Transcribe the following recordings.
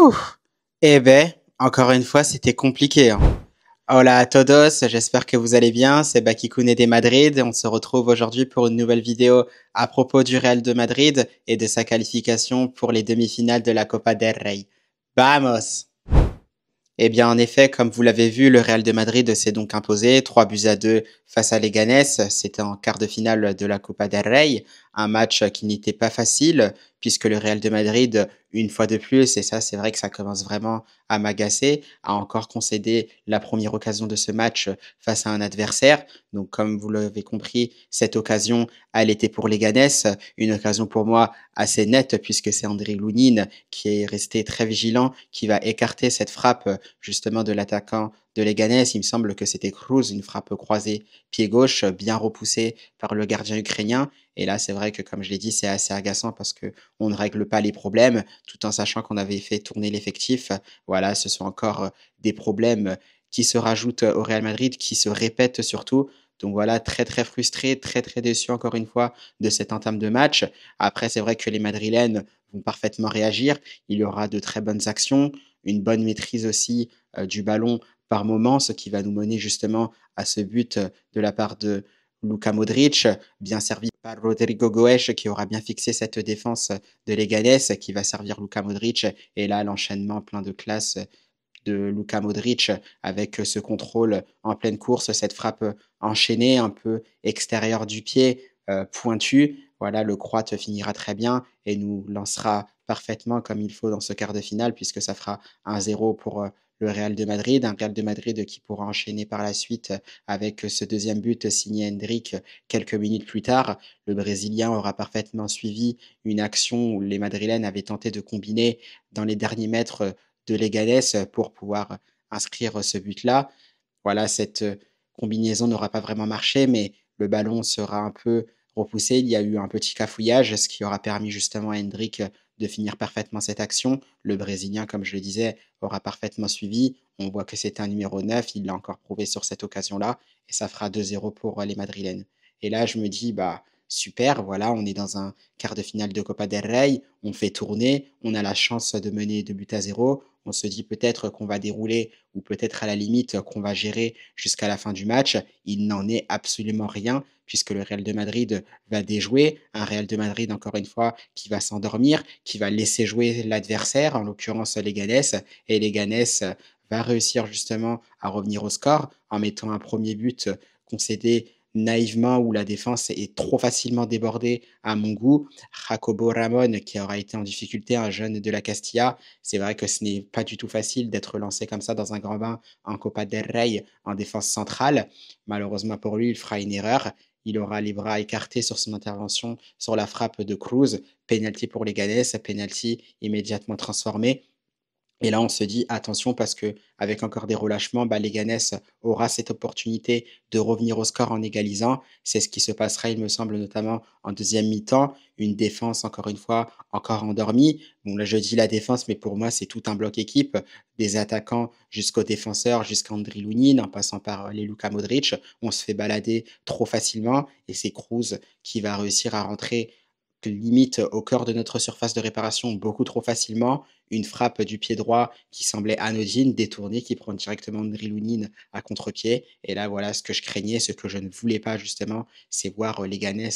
Ouh! Eh ben, encore une fois, c'était compliqué, hein. Hola a todos, j'espère que vous allez bien. C'est Bakikune de Madrid. On se retrouve aujourd'hui pour une nouvelle vidéo à propos du Real de Madrid et de sa qualification pour les demi-finales de la Copa del Rey. Vamos! Eh bien, en effet, comme vous l'avez vu, le Real de Madrid s'est donc imposé 3-2 face à Leganés. C'était en quart de finale de la Copa del Rey, un match qui n'était pas facile puisque le Real de Madrid, une fois de plus, et ça c'est vrai que ça commence vraiment à m'agacer, a encore concédé la première occasion de ce match face à un adversaire. Donc comme vous l'avez compris, cette occasion, elle était pour Leganés, une occasion pour moi assez nette puisque c'est André Lounine qui est resté très vigilant, qui va écarter cette frappe justement de l'attaquant de Leganés. Il me semble que c'était Cruz, une frappe croisée pied gauche, bien repoussée par le gardien ukrainien. Et là, c'est vrai que, comme je l'ai dit, c'est assez agaçant parce que on ne règle pas les problèmes, tout en sachant qu'on avait fait tourner l'effectif. Voilà, ce sont encore des problèmes qui se rajoutent au Real Madrid, qui se répètent surtout. Donc voilà, très très frustré, très très déçu encore une fois de cette entame de match. Après, c'est vrai que les Madrilènes vont parfaitement réagir. Il y aura de très bonnes actions, une bonne maîtrise aussi du ballon par moment, ce qui va nous mener justement à ce but de la part de Luka Modric, bien servi par Rodrigo Goes, qui aura bien fixé cette défense de Leganés, qui va servir Luka Modric. Et là, l'enchaînement plein de classe de Luka Modric avec ce contrôle en pleine course, cette frappe enchaînée, un peu extérieure du pied, pointue. Voilà, le Croate finira très bien et nous lancera parfaitement comme il faut dans ce quart de finale, puisque ça fera 1-0 pour le Real de Madrid, un Real de Madrid qui pourra enchaîner par la suite avec ce deuxième but signé Hendrik quelques minutes plus tard. Le Brésilien aura parfaitement suivi une action où les Madrilènes avaient tenté de combiner dans les derniers mètres de Leganés pour pouvoir inscrire ce but-là. Voilà, cette combinaison n'aura pas vraiment marché, mais le ballon sera un peu repoussé. Il y a eu un petit cafouillage, ce qui aura permis justement à Hendrik de finir parfaitement cette action. Le Brésilien, comme je le disais, aura parfaitement suivi. On voit que c'est un numéro 9, il l'a encore prouvé sur cette occasion-là, et ça fera 2-0 pour les Madrilènes. Et là, je me dis, bah, super, voilà, on est dans un quart de finale de Copa del Rey, on fait tourner, on a la chance de mener 2-0. On se dit peut-être qu'on va dérouler ou peut-être à la limite qu'on va gérer jusqu'à la fin du match. Il n'en est absolument rien puisque le Real de Madrid va déjouer. Un Real de Madrid, encore une fois, qui va s'endormir, qui va laisser jouer l'adversaire, en l'occurrence Leganés. Et Leganés va réussir justement à revenir au score en mettant un premier but concédé naïvement où la défense est trop facilement débordée à mon goût. Jacobo Ramon qui aura été en difficulté, un jeune de la Castilla. C'est vrai que ce n'est pas du tout facile d'être lancé comme ça dans un grand bain en Copa del Rey en défense centrale. Malheureusement pour lui, il fera une erreur. Il aura les bras écartés sur son intervention sur la frappe de Cruz. Penalty pour les Ganes, penalty immédiatement transformé. Et là, on se dit attention parce que avec encore des relâchements, bah, Leganés aura cette opportunité de revenir au score en égalisant. C'est ce qui se passera, il me semble, notamment en deuxième mi-temps. Une défense, encore une fois, encore endormie. Bon, là, je dis la défense, mais pour moi, c'est tout un bloc équipe, des attaquants jusqu'aux défenseurs, jusqu'à Andriy Lunin, en passant par les Luka Modric. On se fait balader trop facilement et c'est Cruz qui va réussir à rentrer limite au cœur de notre surface de réparation beaucoup trop facilement. Une frappe du pied droit qui semblait anodine, détournée, qui prend directement Drilounine à contre-pied. Et là, voilà ce que je craignais, ce que je ne voulais pas justement, c'est voir Leganés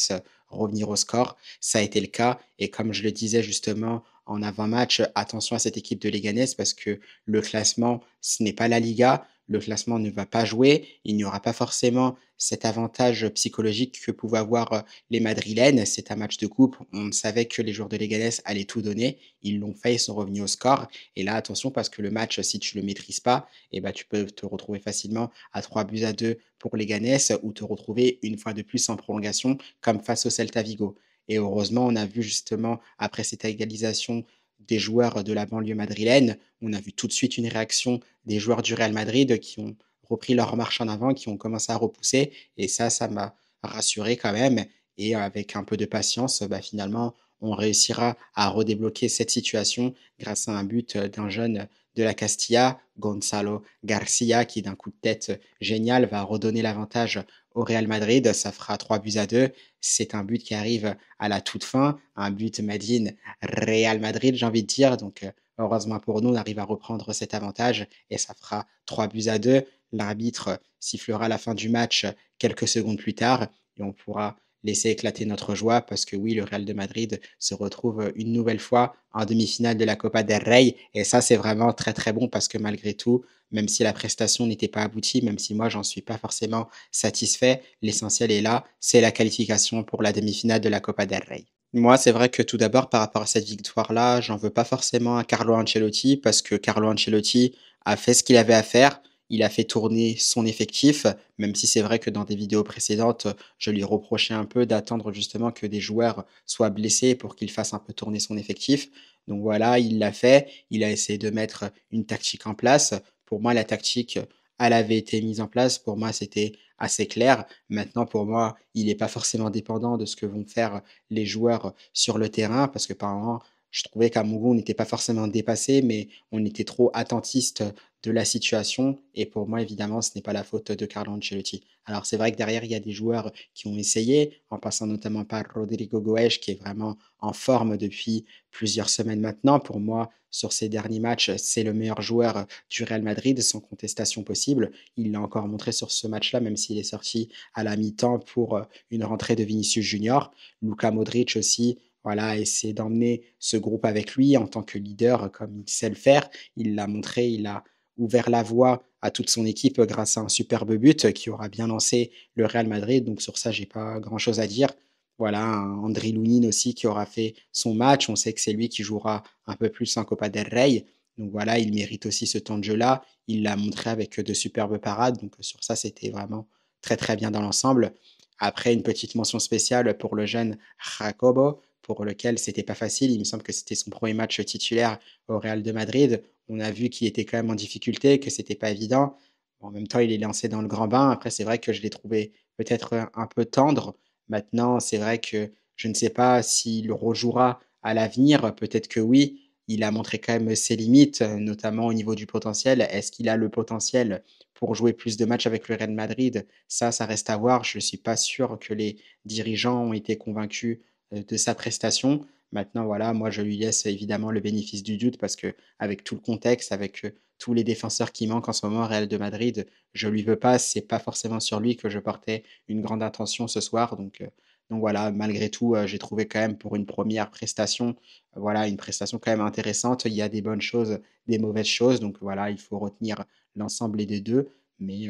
revenir au score. Ça a été le cas. Et comme je le disais justement en avant-match, attention à cette équipe de Leganés parce que le classement, ce n'est pas la Liga. Le classement ne va pas jouer. Il n'y aura pas forcément cet avantage psychologique que pouvaient avoir les Madrilènes. C'est un match de coupe. On savait que les joueurs de Leganés allaient tout donner. Ils l'ont fait, ils sont revenus au score. Et là, attention, parce que le match, si tu ne le maîtrises pas, eh ben, tu peux te retrouver facilement à 3-2 pour Leganés ou te retrouver une fois de plus en prolongation, comme face au Celta Vigo. Et heureusement, on a vu justement, après cette égalisation des joueurs de la banlieue madrilène, on a vu tout de suite une réaction des joueurs du Real Madrid qui ont repris leur marche en avant, qui ont commencé à repousser. Et ça m'a rassuré quand même. Et avec un peu de patience, bah, finalement, on réussira à redébloquer cette situation grâce à un but d'un jeune de la Castilla, Gonzalo Garcia, qui d'un coup de tête génial va redonner l'avantage au Real Madrid. Ça fera 3-2. C'est un but qui arrive à la toute fin, un but made in Real Madrid, j'ai envie de dire. Donc heureusement pour nous, on arrive à reprendre cet avantage et ça fera 3 buts à 2. L'arbitre sifflera la fin du match quelques secondes plus tard et on pourra laisser éclater notre joie parce que oui, le Real de Madrid se retrouve une nouvelle fois en demi-finale de la Copa del Rey et ça, c'est vraiment très très bon parce que malgré tout, même si la prestation n'était pas aboutie, même si moi, j'en suis pas forcément satisfait, l'essentiel est là, c'est la qualification pour la demi-finale de la Copa del Rey. Moi, c'est vrai que tout d'abord, par rapport à cette victoire-là, j'en veux pas forcément à Carlo Ancelotti parce que Carlo Ancelotti a fait ce qu'il avait à faire. Il a fait tourner son effectif, même si c'est vrai que dans des vidéos précédentes, je lui reprochais un peu d'attendre justement que des joueurs soient blessés pour qu'il fasse un peu tourner son effectif. Donc voilà, il l'a fait. Il a essayé de mettre une tactique en place. Pour moi, la tactique, elle avait été mise en place. Pour moi, c'était assez clair. Maintenant, pour moi, il n'est pas forcément dépendant de ce que vont faire les joueurs sur le terrain parce que par moment, je trouvais qu'à mon goût, on n'était pas forcément dépassé, mais on était trop attentiste de la situation. Et pour moi, évidemment, ce n'est pas la faute de Carlo Ancelotti. Alors, c'est vrai que derrière, il y a des joueurs qui ont essayé, en passant notamment par Rodrigo Goes, qui est vraiment en forme depuis plusieurs semaines maintenant. Pour moi, sur ces derniers matchs, c'est le meilleur joueur du Real Madrid, sans contestation possible. Il l'a encore montré sur ce match-là, même s'il est sorti à la mi-temps pour une rentrée de Vinicius Junior. Luka Modric aussi, voilà, a essayé d'emmener ce groupe avec lui en tant que leader, comme il sait le faire. Il l'a montré, il a ouvert la voie à toute son équipe grâce à un superbe but qui aura bien lancé le Real Madrid. Donc sur ça, j'ai pas grand-chose à dire. Voilà, un André Lunin aussi qui aura fait son match. On sait que c'est lui qui jouera un peu plus en Copa del Rey. Donc voilà, il mérite aussi ce temps de jeu-là. Il l'a montré avec de superbes parades. Donc sur ça, c'était vraiment très très bien dans l'ensemble. Après, une petite mention spéciale pour le jeune Jacobo, pour lequel c'était pas facile. Il me semble que c'était son premier match titulaire au Real de Madrid. On a vu qu'il était quand même en difficulté, que c'était pas évident. En même temps, il est lancé dans le grand bain. Après, c'est vrai que je l'ai trouvé peut-être un peu tendre. Maintenant, c'est vrai que je ne sais pas s'il rejouera à l'avenir. Peut-être que oui. Il a montré quand même ses limites, notamment au niveau du potentiel. Est-ce qu'il a le potentiel pour jouer plus de matchs avec le Real Madrid? Ça reste à voir. Je ne suis pas sûr que les dirigeants ont été convaincus de sa prestation. Maintenant, voilà, moi, je lui laisse évidemment le bénéfice du doute parce que avec tout le contexte, avec tous les défenseurs qui manquent en ce moment au Real de Madrid, je lui veux pas. C'est pas forcément sur lui que je portais une grande attention ce soir. Donc voilà, malgré tout, j'ai trouvé quand même pour une première prestation, voilà, une prestation quand même intéressante. Il y a des bonnes choses, des mauvaises choses. Donc voilà, il faut retenir l'ensemble des deux. Mais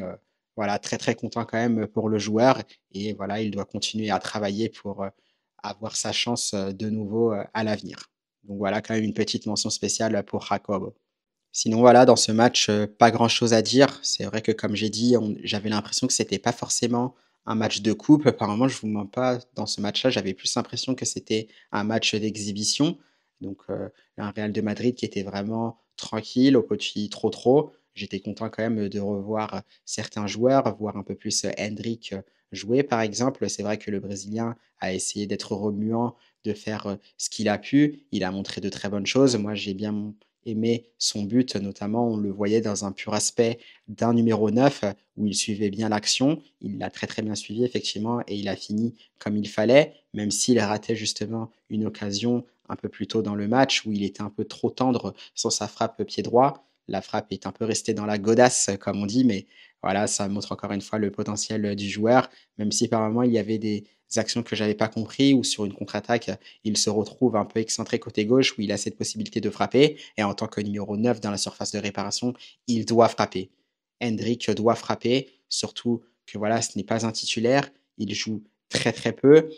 voilà, très très content quand même pour le joueur. Et voilà, il doit continuer à travailler pour avoir sa chance de nouveau à l'avenir. Donc voilà, quand même une petite mention spéciale pour Jacob. Sinon, voilà, dans ce match, pas grand-chose à dire. C'est vrai que comme j'ai dit, j'avais l'impression que c'était pas forcément un match de coupe. Apparemment, je vous mens pas, dans ce match-là, j'avais plus l'impression que c'était un match d'exhibition. Donc, un Real de Madrid qui était vraiment tranquille, au petit trop-trop. J'étais content quand même de revoir certains joueurs, voir un peu plus Hendrick jouer, par exemple. C'est vrai que le Brésilien a essayé d'être remuant, de faire ce qu'il a pu. Il a montré de très bonnes choses. Moi, j'ai bien aimé son but, notamment on le voyait dans un pur aspect d'un numéro 9 où il suivait bien l'action. Il l'a très très bien suivi effectivement et il a fini comme il fallait, même s'il ratait justement une occasion un peu plus tôt dans le match où il était un peu trop tendre sur sa frappe pied droit. La frappe est un peu restée dans la godasse, comme on dit, mais voilà, ça montre encore une fois le potentiel du joueur, même si par moments il y avait des actions que j'avais pas compris ou sur une contre-attaque, il se retrouve un peu excentré côté gauche où il a cette possibilité de frapper. Et en tant que numéro 9 dans la surface de réparation, il doit frapper. Hendrick doit frapper, surtout que voilà, ce n'est pas un titulaire, il joue très très peu.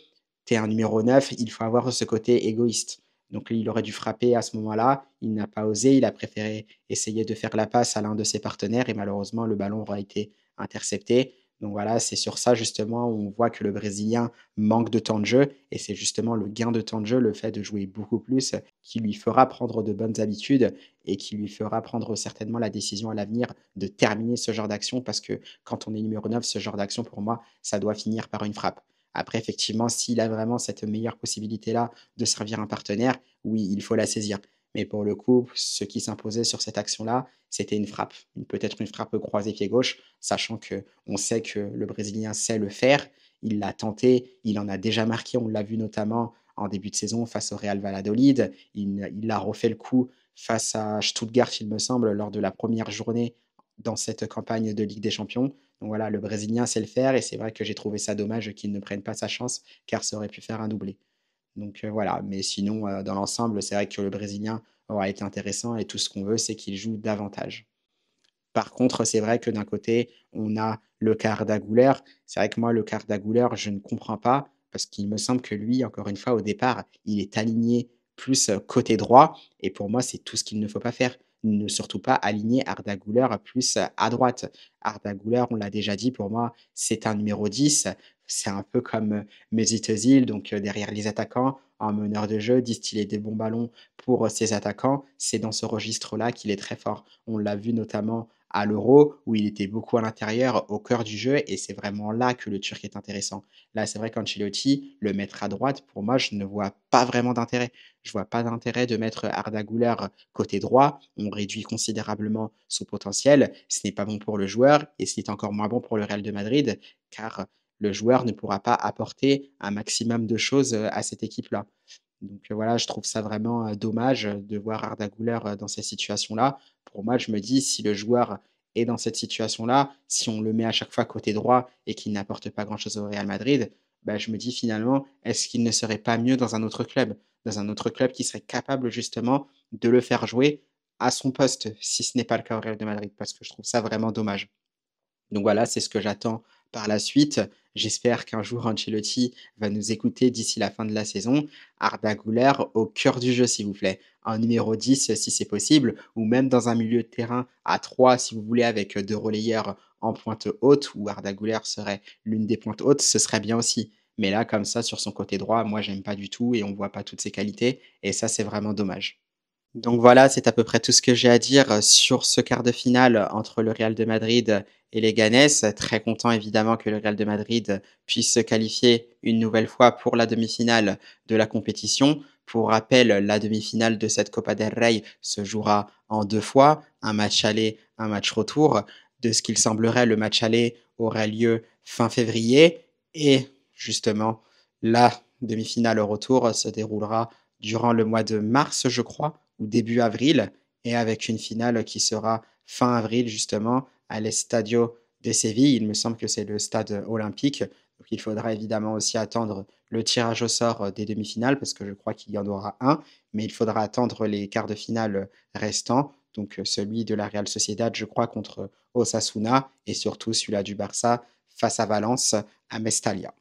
Tu es un numéro 9, il faut avoir ce côté égoïste. Donc il aurait dû frapper à ce moment-là, il n'a pas osé, il a préféré essayer de faire la passe à l'un de ses partenaires et malheureusement le ballon aura été intercepté. Donc voilà, c'est sur ça justement où on voit que le Brésilien manque de temps de jeu et c'est justement le gain de temps de jeu, le fait de jouer beaucoup plus qui lui fera prendre de bonnes habitudes et qui lui fera prendre certainement la décision à l'avenir de terminer ce genre d'action parce que quand on est numéro 9, ce genre d'action pour moi, ça doit finir par une frappe. Après, effectivement, s'il a vraiment cette meilleure possibilité-là de servir un partenaire, oui, il faut la saisir. Mais pour le coup, ce qui s'imposait sur cette action-là, c'était une frappe. Peut-être une frappe croisée pied gauche, sachant que on sait que le Brésilien sait le faire. Il l'a tenté, il en a déjà marqué, on l'a vu notamment en début de saison face au Real Valladolid. Il a refait le coup face à Stuttgart, il me semble, lors de la première journée dans cette campagne de Ligue des Champions. Donc voilà, le Brésilien sait le faire et c'est vrai que j'ai trouvé ça dommage qu'il ne prenne pas sa chance car ça aurait pu faire un doublé. Donc voilà, mais sinon, dans l'ensemble, c'est vrai que le Brésilien aura été intéressant et tout ce qu'on veut, c'est qu'il joue davantage. Par contre, c'est vrai que d'un côté, on a le cas Arda Güler. C'est vrai que moi, le cas Arda Güler, je ne comprends pas parce qu'il me semble que lui, encore une fois, au départ, il est aligné plus côté droit et pour moi, c'est tout ce qu'il ne faut pas faire. Ne surtout pas aligner Arda Güler plus à droite. Arda Güler, on l'a déjà dit, pour moi, c'est un numéro 10. C'est un peu comme Mesut Özil, donc derrière les attaquants, un meneur de jeu, distiller des bons ballons pour ses attaquants. C'est dans ce registre-là qu'il est très fort. On l'a vu notamment à l'Euro, où il était beaucoup à l'intérieur, au cœur du jeu, et c'est vraiment là que le Turc est intéressant. Là, c'est vrai qu'Ancelotti, le mettre à droite, pour moi, je ne vois pas vraiment d'intérêt. Je vois pas d'intérêt de mettre Arda Güler côté droit. On réduit considérablement son potentiel. Ce n'est pas bon pour le joueur, et c'est encore moins bon pour le Real de Madrid, car le joueur ne pourra pas apporter un maximum de choses à cette équipe-là. Donc voilà, je trouve ça vraiment dommage de voir Arda Güler dans ces situations-là. Pour moi, je me dis, si le joueur est dans cette situation-là, si on le met à chaque fois côté droit et qu'il n'apporte pas grand-chose au Real Madrid, bah, je me dis finalement, est-ce qu'il ne serait pas mieux dans un autre club qui serait capable justement de le faire jouer à son poste, si ce n'est pas le cas au Real de Madrid, parce que je trouve ça vraiment dommage. Donc voilà, c'est ce que j'attends par la suite. J'espère qu'un jour Ancelotti va nous écouter d'ici la fin de la saison. Arda Güler au cœur du jeu, s'il vous plaît. En numéro 10, si c'est possible, ou même dans un milieu de terrain à 3, si vous voulez, avec deux relayeurs en pointe haute, où Arda Güler serait l'une des pointes hautes, ce serait bien aussi. Mais là, comme ça, sur son côté droit, moi, j'aime pas du tout et on voit pas toutes ses qualités. Et ça, c'est vraiment dommage. Donc voilà, c'est à peu près tout ce que j'ai à dire sur ce quart de finale entre le Real de Madrid et les Ganes. Très content évidemment que le Real de Madrid puisse se qualifier une nouvelle fois pour la demi-finale de la compétition. Pour rappel, la demi-finale de cette Copa del Rey se jouera en deux fois, un match aller, un match retour. De ce qu'il semblerait, le match aller aura lieu fin février et justement la demi-finale au retour se déroulera durant le mois de mars, je crois, ou début avril, et avec une finale qui sera fin avril, justement, à l'Estadio de Séville. Il me semble que c'est le stade olympique. Donc il faudra évidemment aussi attendre le tirage au sort des demi-finales, parce que je crois qu'il y en aura un, mais il faudra attendre les quarts de finale restants, donc celui de la Real Sociedad, je crois, contre Osasuna, et surtout celui-là du Barça face à Valence à Mestalla.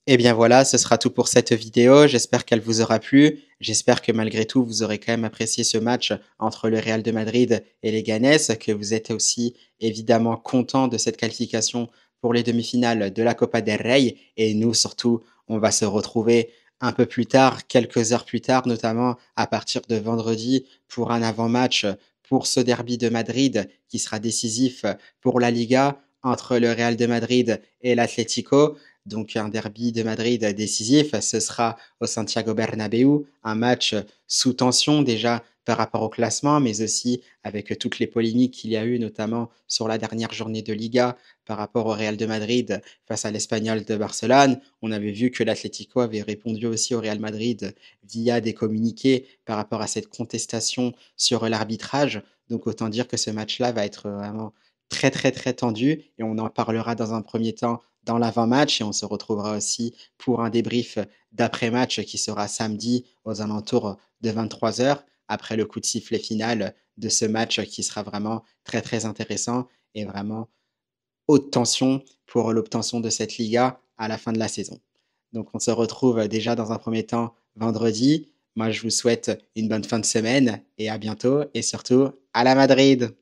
Et bien voilà, ce sera tout pour cette vidéo. J'espère qu'elle vous aura plu. J'espère que malgré tout, vous aurez quand même apprécié ce match entre le Real de Madrid et les Ganes, que vous êtes aussi évidemment content de cette qualification pour les demi-finales de la Copa del Rey. Et nous, surtout, on va se retrouver un peu plus tard, quelques heures plus tard, notamment à partir de vendredi, pour un avant-match pour ce derby de Madrid qui sera décisif pour la Liga entre le Real de Madrid et l'Atlético. Donc un derby de Madrid décisif, ce sera au Santiago Bernabéu, un match sous tension déjà par rapport au classement, mais aussi avec toutes les polémiques qu'il y a eu, notamment sur la dernière journée de Liga par rapport au Real de Madrid face à l'Espagnol de Barcelone. On avait vu que l'Atlético avait répondu aussi au Real Madrid via des communiqués par rapport à cette contestation sur l'arbitrage. Donc autant dire que ce match-là va être vraiment très très très tendu et on en parlera dans un premier temps dans l'avant-match et on se retrouvera aussi pour un débrief d'après-match qui sera samedi aux alentours de 23 heures après le coup de sifflet final de ce match qui sera vraiment très très intéressant et vraiment haute tension pour l'obtention de cette Liga à la fin de la saison. Donc on se retrouve déjà dans un premier temps vendredi. Moi je vous souhaite une bonne fin de semaine et à bientôt et surtout à la Madrid.